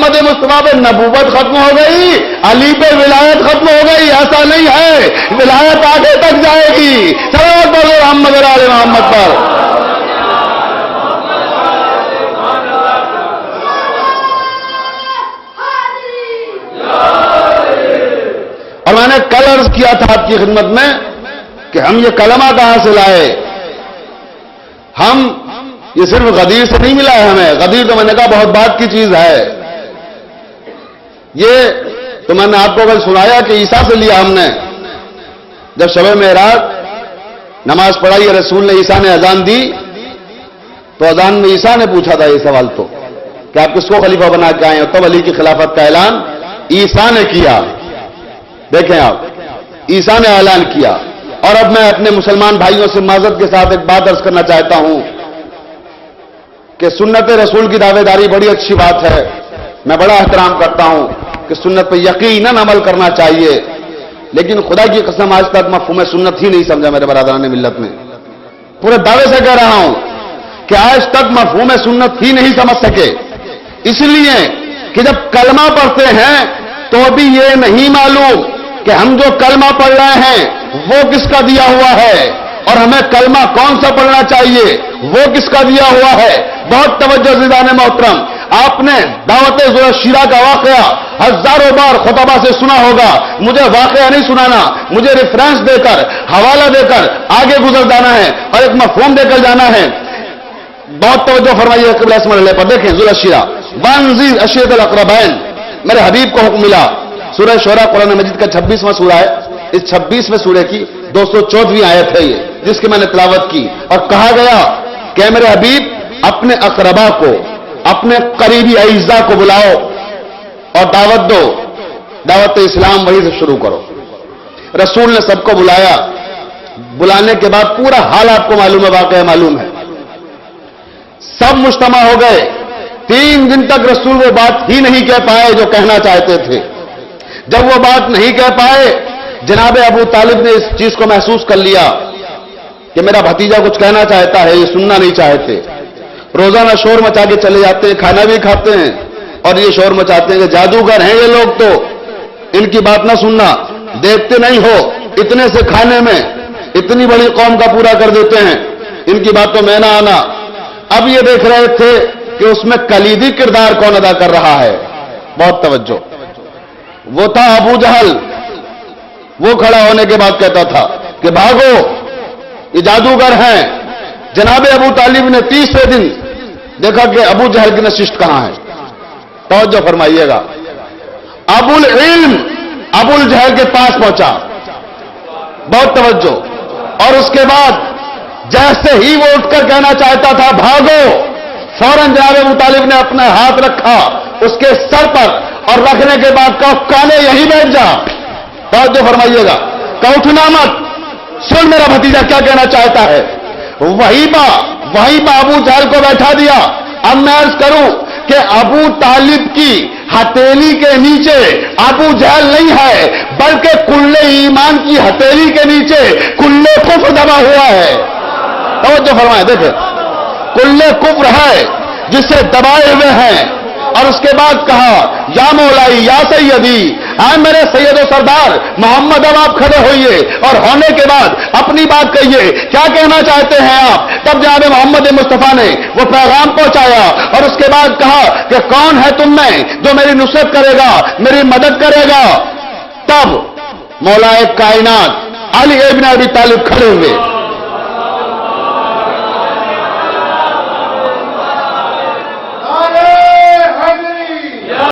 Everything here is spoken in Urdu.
محمد مصطفیٰ پہ نبوت ختم ہو گئی، علی پہ ولایت ختم ہو گئی، ایسا نہیں ہے، ولایت آگے تک جائے گی۔ صلوات پڑھو محمد اور آل محمد پر۔ اور میں نے کل عرض کیا تھا آپ کی خدمت میں کہ ہم یہ کلمہ کہاں سے لائے؟ ہم یہ صرف غدیر سے نہیں ملا ہے ہمیں، غدیر تو میں نے کہا بہت بات کی چیز ہے، یہ تو میں نے آپ کو کل سنایا کہ عیسیٰ سے لیا ہم نے۔ جب شب معراج نماز پڑھائی رسول نے، عیسیٰ نے اذان دی تو اذان میں عیسیٰ نے پوچھا تھا یہ سوال تو کہ آپ کس کو خلیفہ بنا کے آئے ہو؟ تب علی کی خلافت کا اعلان عیسیٰ نے کیا۔ دیکھیں آپ، عیسیٰ نے اعلان کیا۔ اور اب میں اپنے مسلمان بھائیوں سے معذرت کے ساتھ ایک بات عرض کرنا چاہتا ہوں کہ سنت رسول کی دعوے داری بڑی اچھی بات ہے، میں بڑا احترام کرتا ہوں کہ سنت پہ یقیناً عمل کرنا چاہیے، لیکن خدا کی قسم آج تک مفہوم سنت ہی نہیں سمجھا میرے برادران ملت نے۔ پورے دعوے سے کہہ رہا ہوں کہ آج تک مفہوم سنت ہی نہیں سمجھ سکے، اس لیے کہ جب کلمہ پڑھتے ہیں تو بھی یہ نہیں معلوم کہ ہم جو کلمہ پڑھ رہے ہیں وہ کس کا دیا ہوا ہے، اور ہمیں کلمہ کون سا پڑھنا چاہیے وہ کس کا دیا ہوا ہے۔ بہت توجہ عزیزان محترم، آپ نے دعوت ذوالفقار شیرہ کا واقعہ ہزاروں بار خطبہ سے سنا ہوگا، مجھے واقعہ نہیں سنانا، مجھے ریفرنس دے کر، حوالہ دے کر آگے گزر جانا ہے اور ایک مفہوم دے کر جانا ہے۔ بہت توجہ فرمائیے قبلہ اسم اللہ پر، دیکھیں ذوالفقار شیرہ وانذر عشیرۃ الاقربین، میرے حبیب کو حکم ملا۔ سورہ شعراء قرآن مجید کا 26واں سورہ ہے، اس 26ویں سورہ کی 214ویں آیت ہے یہ، جس کی میں نے تلاوت کی، اور کہا گیا کہ میرے حبیب اپنے اقربا کو، اپنے قریبی اعزاء کو بلاؤ اور دعوت دو، دعوت اسلام وہی سے شروع کرو۔ رسول نے سب کو بلایا، بلانے کے بعد پورا حال آپ کو معلوم ہے، واقعہ معلوم ہے، سب مجتمع ہو گئے۔ 3 دن تک رسول وہ بات ہی نہیں کہہ پائے جو کہنا چاہتے تھے۔ جب وہ بات نہیں کہہ پائے، جناب ابو طالب نے اس چیز کو محسوس کر لیا کہ میرا بھتیجا کچھ کہنا چاہتا ہے، یہ سننا نہیں چاہتے۔ روزانہ شور مچا کے چلے جاتے ہیں، کھانا بھی کھاتے ہیں اور یہ شور مچاتے ہیں کہ جادوگر ہیں یہ لوگ، تو ان کی بات نہ سننا، دیکھتے نہیں ہو اتنے سے کھانے میں اتنی بڑی قوم کا پورا کر دیتے ہیں، ان کی باتوں میں نہ آنا۔ اب یہ دیکھ رہے تھے کہ اس میں کلیدی کردار کون ادا کر رہا ہے۔ بہت توجہ، وہ تھا ابو جہل۔ وہ کھڑا ہونے کے بعد کہتا تھا کہ بھاگو یہ جادوگر ہیں۔ جناب ابو طالب نے 30 دن دیکھا کہ ابو جہل کی نشست کہاں ہے۔ توجہ فرمائیے گا، ابو العلم ابو الجہل کے پاس پہنچا، بہت توجہ، اور اس کے بعد جیسے ہی وہ اٹھ کر کہنا چاہتا تھا بھاگو، فوراً جناب ابو طالب نے اپنا ہاتھ رکھا اس کے سر پر اور رکھنے کے بعد کہا کالے یہی بیٹھ جا۔ توجہ فرمائیے گا، کہ اٹھنا مت، سن میرا بھتیجا کیا کہنا چاہتا ہے۔ وہیں پہ ابو جہل کو بیٹھا دیا۔ اب میں عرض کروں کہ ابو طالب کی ہتھیلی کے نیچے ابو جہل نہیں ہے، بلکہ کلے ایمان کی ہتھیلی کے نیچے کلے کفر دبا ہوا ہے۔ توجہ فرمائیں، دیکھیں کلے کفر ہے جسے دبائے ہوئے ہیں۔ اور اس کے بعد کہا یا مولائی یا سیدی، اے میرے سید و سردار محمد، اب آپ کھڑے ہوئیے اور ہونے کے بعد اپنی بات کہیے، کیا کہنا چاہتے ہیں آپ۔ تب جناب محمد مصطفیٰ نے وہ پیغام پہنچایا اور اس کے بعد کہا کہ کون ہے تم میں جو میری نصرت کرے گا، میری مدد کرے گا۔ تب مولا کائنات علی ابن ابی طالب کھڑے ہوئے